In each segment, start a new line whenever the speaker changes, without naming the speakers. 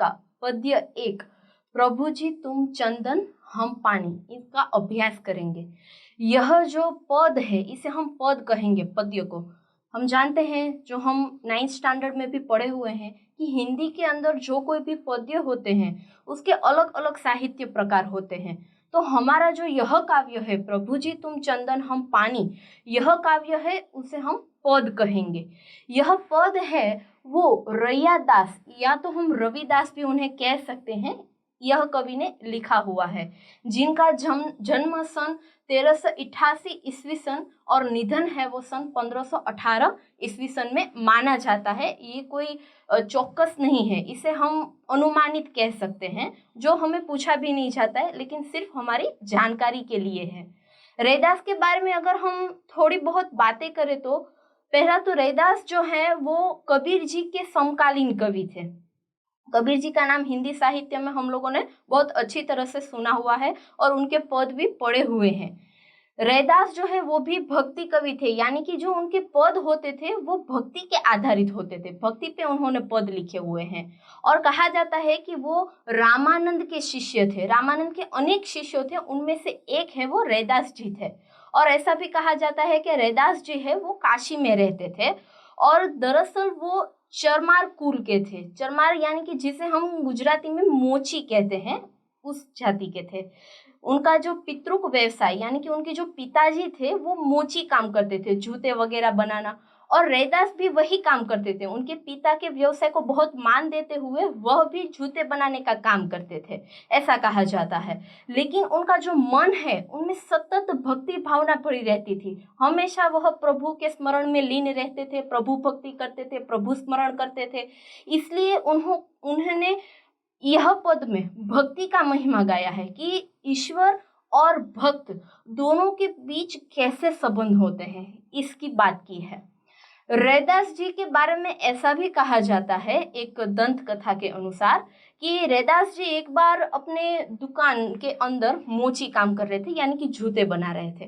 का पद्य 1 प्रभु जी तुम चंदन हम पानी, इसका अभ्यास करेंगे। यह जो पद है इसे हम पद कहेंगे। पद्य को हम जानते हैं, जो हम 9th स्टैंडर्ड में भी पढ़े हुए हैं, कि हिंदी के अंदर जो कोई भी पद्य होते हैं उसके अलग अलग साहित्य प्रकार होते हैं। तो हमारा जो यह काव्य है प्रभु जी तुम चंदन हम पानी, यह काव्य है उसे हम पद कहेंगे। यह पद है वो रैयादास, या तो हम रविदास भी उन्हें कह सकते हैं, यह कवि ने लिखा हुआ है, जिनका जन्म सन 1388 ईस्वी सन और निधन है वो सन 1518 ईस्वी सन में माना जाता है। ये कोई चौकस नहीं है, इसे हम अनुमानित कह सकते हैं, जो हमें पूछा भी नहीं जाता है, लेकिन सिर्फ हमारी जानकारी के लिए है। रैदास के बारे में अगर हम थोड़ी बहुत बातें करें तो पहला तो रैदास जो है वो कबीर जी के समकालीन कवि थे। कबीर जी का नाम हिंदी साहित्य में हम लोगों ने बहुत अच्छी तरह से सुना हुआ है और उनके पद भी पढ़े हुए हैं। रैदास जो है वो भी भक्ति कवि थे, यानी कि जो उनके पद होते थे वो भक्ति के आधारित होते थे, भक्ति पे उन्होंने पद लिखे हुए हैं। और कहा जाता है कि वो रामानंद के शिष्य थे, रामानंद के अनेक शिष्य थे, उनमें से एक है वो रैदास जी थे। और ऐसा भी कहा जाता है कि रैदास जी है वो काशी में रहते थे और दरअसल वो चरमार कुल के थे। चरमार यानी कि जिसे हम गुजराती में मोची कहते हैं, उस जाति के थे। उनका जो पितृक व्यवसाय यानी कि उनके जो पिताजी थे वो मोची काम करते थे, जूते वगैरह बनाना, और रैदास भी वही काम करते थे। उनके पिता के व्यवसाय को बहुत मान देते हुए वह भी जूते बनाने का काम करते थे, ऐसा कहा जाता है। लेकिन उनका जो मन है उनमें सतत भक्ति भावना भरी रहती थी, हमेशा वह प्रभु के स्मरण में लीन रहते थे, प्रभु भक्ति करते थे, प्रभु स्मरण करते थे। इसलिए उन्होंने यह पद में भक्ति का महिमा गाया है कि ईश्वर और भक्त दोनों के बीच कैसे संबंध होते हैं, इसकी बात की है। रैदास जी के बारे में ऐसा भी कहा जाता है एक दंत कथा के अनुसार कि रैदास जी एक बार अपने दुकान के अंदर मोची काम कर रहे थे, यानी कि जूते बना रहे थे।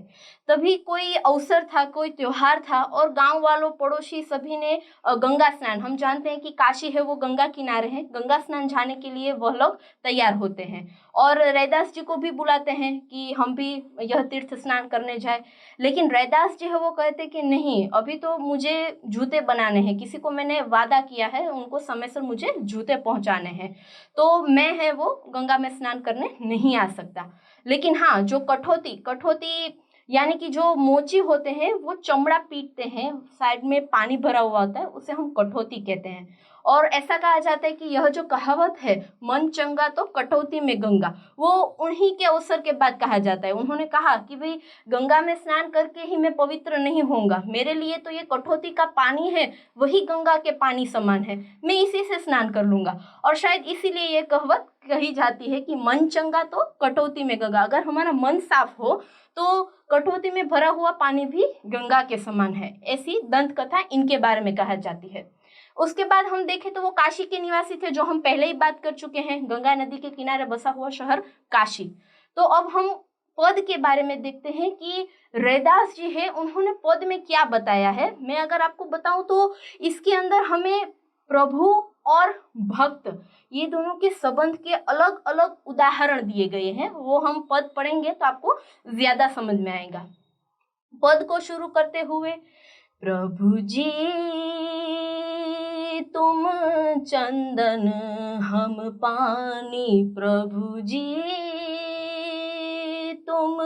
तभी कोई अवसर था, कोई त्योहार था और गांव वालों पड़ोसी सभी ने गंगा स्नान, हम जानते हैं कि काशी है वो गंगा किनारे है, गंगा स्नान जाने के लिए वह लोग तैयार होते हैं और रैदास जी को भी बुलाते हैं कि हम भी यह तीर्थ स्नान करने जाए। लेकिन रैदास जी है वो कहते कि नहीं, अभी तो मुझे जूते बनाने हैं, किसी को मैंने वादा किया है, उनको समय से मुझे जूते पहुंचाने हैं, तो मैं है वो गंगा में स्नान करने नहीं आ सकता। लेकिन हाँ, जो कठौती यानी कि जो मोची होते हैं वो चमड़ा पीटते हैं, साइड में पानी भरा हुआ होता है, उसे हम कठौती कहते हैं। और ऐसा कहा जाता है कि यह जो कहावत है मन चंगा तो कटौती में गंगा, वो उन्हीं के अवसर के बाद कहा जाता है। उन्होंने कहा कि भाई गंगा में स्नान करके ही मैं पवित्र नहीं होऊंगा, मेरे लिए तो ये कठौती का पानी है वही गंगा के पानी समान है, मैं इसी से स्नान कर लूंगा। और शायद इसीलिए ये कहावत कही जाती है कि मन चंगा तो कटौती में गंगा। अगर हमारा मन साफ हो तो कटौती में भरा हुआ पानी भी गंगा के समान है, ऐसी दंत कथा इनके बारे में कहा जाती है। उसके बाद हम देखें तो वो काशी के निवासी थे, जो हम पहले ही बात कर चुके हैं, गंगा नदी के किनारे बसा हुआ शहर काशी। तो अब हम पद के बारे में देखते हैं कि रैदास जी है उन्होंने पद में क्या बताया है। मैं अगर आपको बताऊं तो इसके अंदर हमें प्रभु और भक्त ये दोनों के संबंध के अलग अलग उदाहरण दिए गए हैं, वो हम पद पढ़ेंगे तो आपको ज्यादा समझ में आएगा। पद को शुरू करते हुए प्रभु जी तुम चंदन हम पानी, प्रभु जी तुम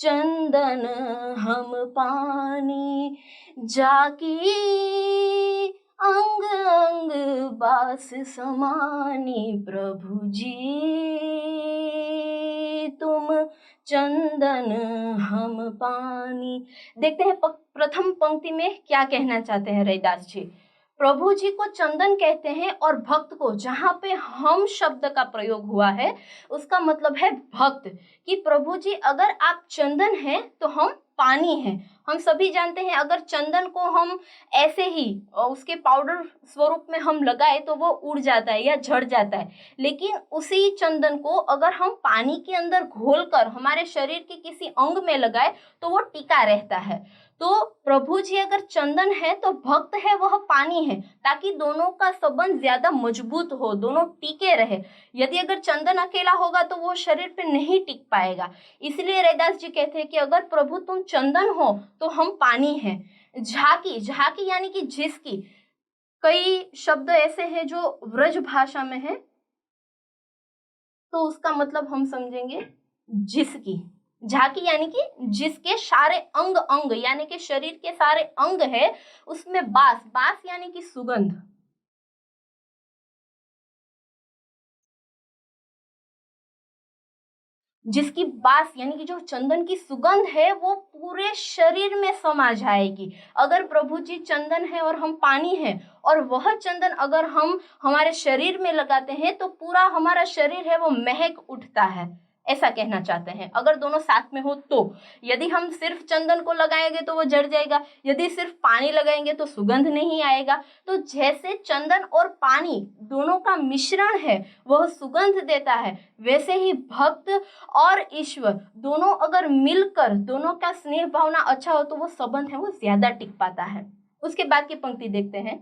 चंदन हम पानी, जाकी अंग अंग बास समानी, प्रभु जी तुम चंदन हम पानी। देखते हैं प्रथम पंक्ति में क्या कहना चाहते हैं रैदास जी। प्रभु जी को चंदन कहते हैं और भक्त को, जहाँ पे हम शब्द का प्रयोग हुआ है उसका मतलब है भक्त, कि प्रभु जी अगर आप चंदन हैं तो हम पानी हैं। हम सभी जानते हैं अगर चंदन को हम ऐसे ही उसके पाउडर स्वरूप में हम लगाए तो वो उड़ जाता है या झड़ जाता है, लेकिन उसी चंदन को अगर हम पानी के अंदर घोलकर हमारे शरीर के किसी अंग में लगाए तो वो टिका रहता है। तो प्रभु जी अगर चंदन है तो भक्त है वह पानी है, ताकि दोनों का संबंध ज्यादा मजबूत हो, दोनों टिके रहे। यदि अगर चंदन अकेला होगा तो वो शरीर पे नहीं टिक पाएगा। इसलिए रैदास जी कहते हैं कि अगर प्रभु तुम चंदन हो तो हम पानी हैं। झाकी, झाकी यानी कि जिसकी, कई शब्द ऐसे हैं जो व्रज भाषा में है, तो उसका मतलब हम समझेंगे जिसकी। झाकी यानी कि जिसके सारे अंग अंग यानी कि शरीर के सारे अंग है उसमें बास, बास यानी कि सुगंध, जिसकी बास यानी कि जो चंदन की सुगंध है वो पूरे शरीर में समा जाएगी। अगर प्रभु जी चंदन है और हम पानी हैं, और वह चंदन अगर हम हमारे शरीर में लगाते हैं तो पूरा हमारा शरीर है वो महक उठता है, ऐसा कहना चाहते हैं। अगर दोनों साथ में हो तो, यदि हम सिर्फ चंदन को लगाएंगे तो वो जड़ जाएगा, यदि सिर्फ पानी लगाएंगे तो सुगंध नहीं आएगा। तो जैसे चंदन और पानी दोनों का मिश्रण है वह सुगंध देता है, वैसे ही भक्त और ईश्वर दोनों अगर मिलकर दोनों का स्नेह भावना अच्छा हो तो वो संबंध है वो ज्यादा टिक पाता है। उसके बाद की पंक्ति देखते हैं।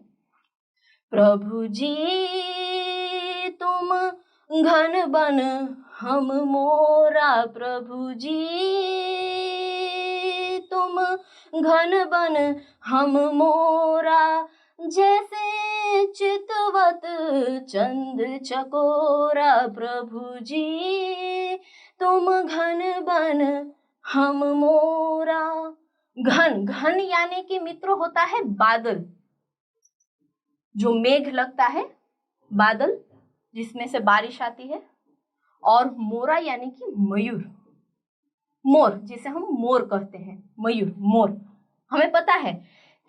प्रभु जी तुम घन बन हम मोरा, प्रभु जी तुम घन बन हम मोरा, जैसे चितवत चंद चकोरा, प्रभु जी तुम घन बन हम मोरा। घन, घन यानी कि मित्र होता है बादल, जो मेघ लगता है, बादल जिसमें से बारिश आती है। और मोरा यानी कि मयूर, मोर जिसे हम मोर कहते हैं, मयूर, मोर। हमें पता है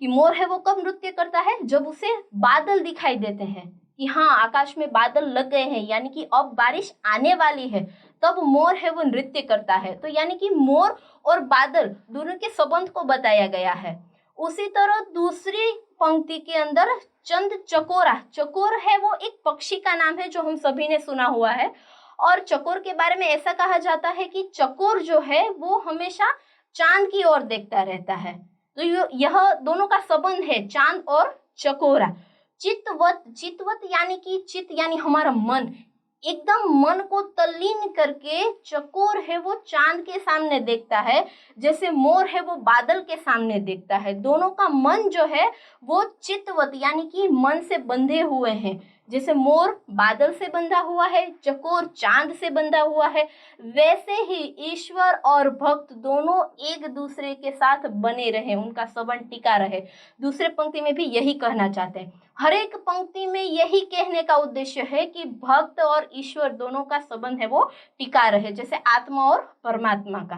कि मोर है वो कब नृत्य करता है, जब उसे बादल दिखाई देते हैं कि हाँ आकाश में बादल लग गए हैं यानी कि अब बारिश आने वाली है, तब मोर है वो नृत्य करता है। तो यानी कि मोर और बादल दोनों के संबंध को बताया गया है। उसी तरह दूसरी पंक्ति के अंदर चंद चकोरा, चकोर है वो एक पक्षी का नाम है जो हम सभी ने सुना हुआ है। और चकोर के बारे में ऐसा कहा जाता है कि चकोर जो है वो हमेशा चांद की ओर देखता रहता है। तो यह दोनों का संबंध है, चांद और चकोरा। चितवत, चितवत यानी कि चित यानी हमारा मन, एकदम मन को तल्लीन करके चकोर है वो चांद के सामने देखता है, जैसे मोर है वो बादल के सामने देखता है। दोनों का मन जो है वो चितवत यानी कि मन से बंधे हुए हैं। जैसे मोर बादल से बंधा हुआ है, चकोर चांद से बंधा हुआ है, वैसे ही ईश्वर और भक्त दोनों एक दूसरे के साथ बने रहे, उनका संबंध टिका रहे। दूसरे पंक्ति में भी यही कहना चाहते हैं। हर एक पंक्ति में यही कहने का उद्देश्य है कि भक्त और ईश्वर दोनों का संबंध है वो टिका रहे, जैसे आत्मा और परमात्मा का।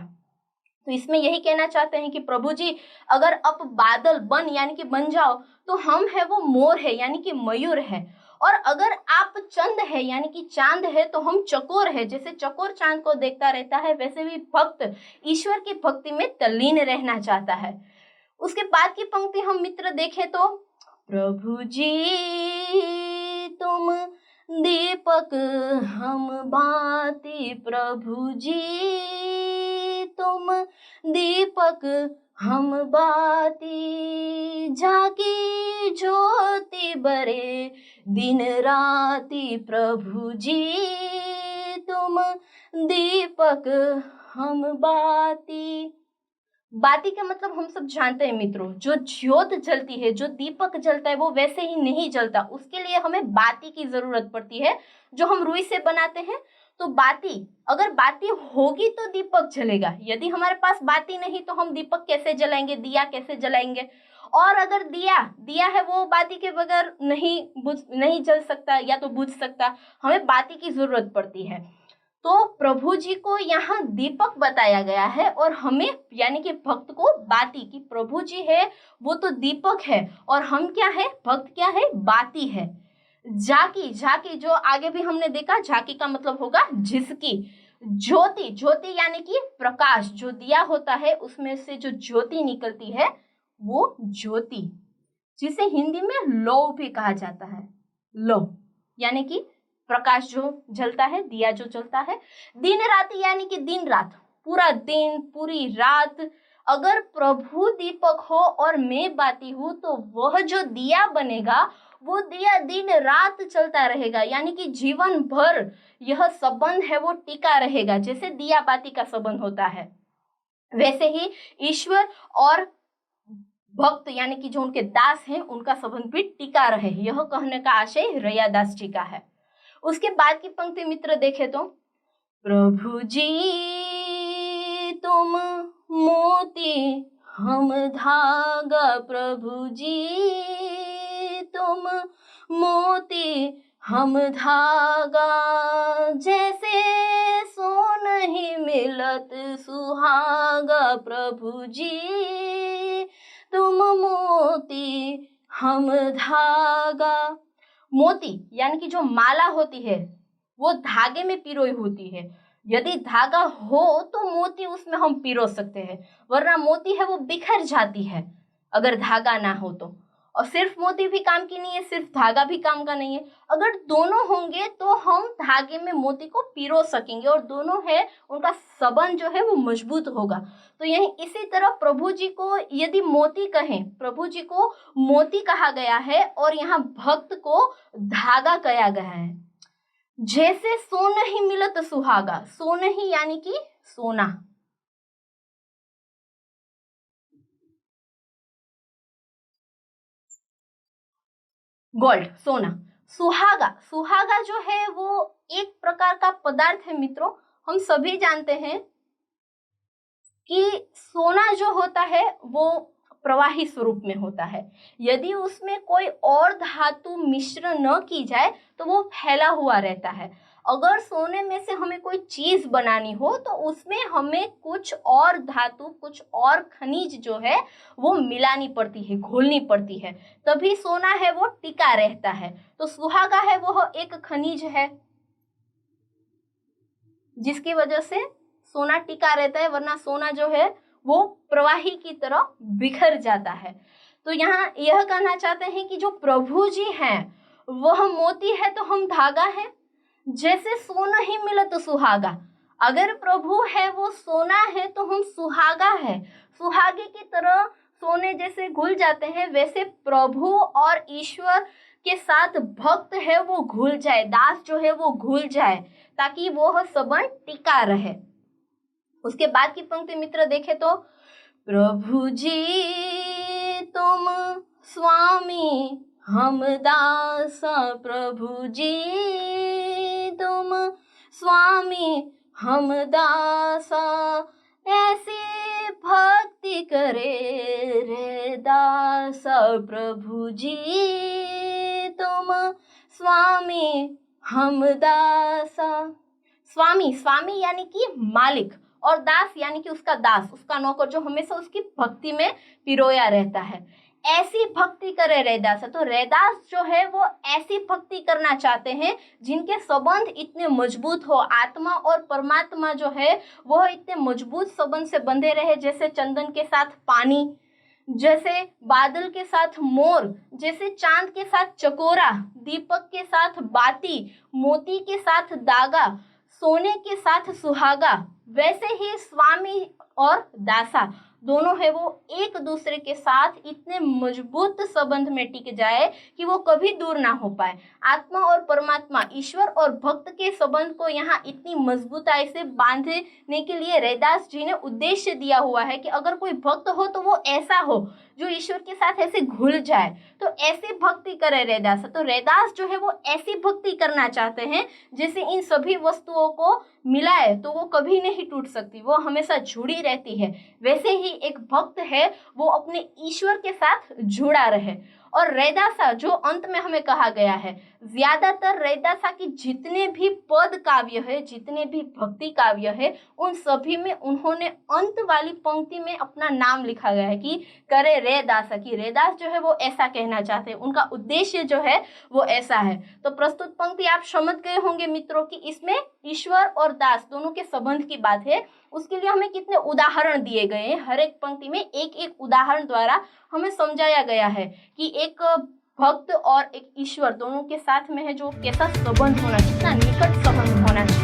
तो इसमें यही कहना चाहते हैं कि प्रभु जी अगर अब बादल बन यानी कि बन जाओ तो हम है वो मोर है यानी कि मयूर है, और अगर आप चंद है यानी कि चांद है तो हम चकोर है, जैसे चकोर चांद को देखता रहता है वैसे भी भक्त ईश्वर की भक्ति में तल्लीन रहना चाहता है। उसके बाद की पंक्ति हम मित्र देखें तो, प्रभु जी तुम दीपक हम बाती, प्रभु जी तुम दीपक हम बाती, जागी ज्योति बरे दिन राती, प्रभु जी तुम दीपक हम बाती। बाती का मतलब हम सब जानते हैं मित्रों, जो ज्योत जलती है, जो दीपक जलता है वो वैसे ही नहीं जलता, उसके लिए हमें बाती की जरूरत पड़ती है जो हम रुई से बनाते हैं। तो बाती, अगर बाती होगी तो दीपक जलेगा, यदि हमारे पास बाती नहीं तो हम दीपक कैसे जलाएंगे, दिया कैसे जलाएंगे। और अगर दिया है वो बाती के बगैर नहीं जल सकता या तो बुझ सकता, हमें बाती की जरूरत पड़ती है। तो प्रभु जी को यहाँ दीपक बताया गया है और हमें यानी कि भक्त को बाती, की प्रभु जी है वो तो दीपक है और हम क्या है, भक्त क्या है, बाती है। झाकी, झाकी जो आगे भी हमने देखा, झाकी का मतलब होगा जिसकी। ज्योति, ज्योति यानी कि प्रकाश, जो दिया होता है उसमें से जो ज्योति निकलती है वो ज्योति, जिसे हिंदी में लौ भी कहा जाता है। लौ यानी कि प्रकाश जो जलता है, दिया जो जलता है। दिन रात यानी कि दिन रात, पूरा दिन पूरी रात अगर प्रभु दीपक हो और मैं बाती हूँ तो वह जो दिया बनेगा वो दिया दिन रात चलता रहेगा, यानी कि जीवन भर यह संबंध है वो टिका रहेगा। जैसे दिया बाती का संबंध होता है, वैसे ही ईश्वर और भक्त यानी कि जो उनके दास हैं उनका संबंध भी टिका रहे, यह कहने का आशय रैयादास जी का है। उसके बाद की पंक्ति मित्र देखे तो, प्रभु जी तुम मोती हम धागा, प्रभु जी तुम मोती हम धागा, जैसे सो नहीं मिलत सुहागा, प्रभु जी तुम मोती हम धागा। मोती यानी कि जो माला होती है वो धागे में पिरोई होती है। यदि धागा हो तो मोती उसमें हम पिरो सकते हैं, वरना मोती है वो बिखर जाती है अगर धागा ना हो तो। और सिर्फ मोती भी काम की नहीं है, सिर्फ धागा भी काम का नहीं है। अगर दोनों होंगे तो हम धागे में मोती को पिरो सकेंगे और दोनों है उनका संबंध जो है वो मजबूत होगा। तो यही इसी तरह प्रभु जी को यदि मोती कहें, प्रभु जी को मोती कहा गया है और यहाँ भक्त को धागा कहा गया है। जैसे सोन ही मिलत सुहागा, सोन ही यानी कि सोना, गोल्ड, सोना। सुहागा, सुहागा जो है वो एक प्रकार का पदार्थ है मित्रों। हम सभी जानते हैं कि सोना जो होता है वो प्रवाही स्वरूप में होता है। यदि उसमें कोई और धातु मिश्र न की जाए तो वो फैला हुआ रहता है। अगर सोने में से हमें कोई चीज बनानी हो तो उसमें हमें कुछ और धातु, कुछ और खनिज जो है वो मिलानी पड़ती है, घोलनी पड़ती है, तभी सोना है वो टिका रहता है। तो सुहागा है वह एक खनिज है जिसकी वजह से सोना टिका रहता है, वरना सोना जो है वो प्रवाही की तरह बिखर जाता है। तो यहाँ यह कहना चाहते हैं कि जो प्रभु जी हैं वह मोती है तो हम धागा है, जैसे सोना ही मिले तो सुहागा। अगर प्रभु है वो सोना है तो हम सुहागा है। सुहागे की तरह सोने जैसे घुल जाते हैं वैसे प्रभु और ईश्वर के साथ भक्त है वो घुल जाए, दास जो है वो घुल जाए, ताकि वो संबंध टिका रहे। उसके बाद की पंक्ति मित्र देखे तो, प्रभु जी तुम स्वामी हम दासा, प्रभु जी तुम स्वामी हम दासा, ऐसी भक्ति करे रे दासा, प्रभु जी तुम स्वामी हम दासा। स्वामी, स्वामी यानी कि मालिक, और दास यानी कि उसका दास, उसका नौकर जो हमेशा उसकी भक्ति में पिरोया रहता है। ऐसी भक्ति करे रैदास, तो रैदास जो है वो ऐसी भक्ति करना चाहते हैं जिनके संबंध इतने मजबूत हो, आत्मा और परमात्मा जो है वह इतने मजबूत संबंध से बंधे रहे, जैसे चंदन के साथ पानी, जैसे बादल के साथ मोर, जैसे चांद के साथ चकोरा, दीपक के साथ बाती, मोती के साथ धागा, सोने के साथ सुहागा, वैसे ही स्वामी और दासा दोनों है वो एक दूसरे के साथ इतने मजबूत संबंध में टिक जाए कि वो कभी दूर ना हो पाए। आत्मा और परमात्मा, ईश्वर और भक्त के संबंध को यहाँ इतनी मजबूताई से बांधने के लिए रैदास जी ने उद्देश्य दिया हुआ है कि अगर कोई भक्त हो तो वो ऐसा हो जो ईश्वर के साथ ऐसे घुल जाए, तो ऐसी भक्ति करे रैदास। तो रैदास जो है वो ऐसी भक्ति करना चाहते हैं जैसे इन सभी वस्तुओं को मिलाए तो वो कभी नहीं टूट सकती, वो हमेशा जुड़ी रहती है। वैसे ही एक भक्त है वो अपने ईश्वर के साथ जुड़ा रहे। और रैदासा जो अंत में हमें कहा गया है, ज्यादातर रैदासा की जितने भी पद काव्य है, जितने भी भक्ति काव्य है, उन सभी में उन्होंने अंत वाली पंक्ति में अपना नाम लिखा गया है कि करे रैदासा, की रैदास जो है वो ऐसा कहना चाहते हैं, उनका उद्देश्य जो है वो ऐसा है। तो प्रस्तुत पंक्ति आप समझ गए होंगे मित्रों कि इसमें ईश्वर और दास दोनों के संबंध की बात है। उसके लिए हमें कितने उदाहरण दिए गए हैं, हर एक पंक्ति में एक एक उदाहरण द्वारा हमें समझाया गया है कि एक भक्त और एक ईश्वर दोनों के साथ में है जो कैसा संबंध होना, कितना निकट संबंध होना चाहिए।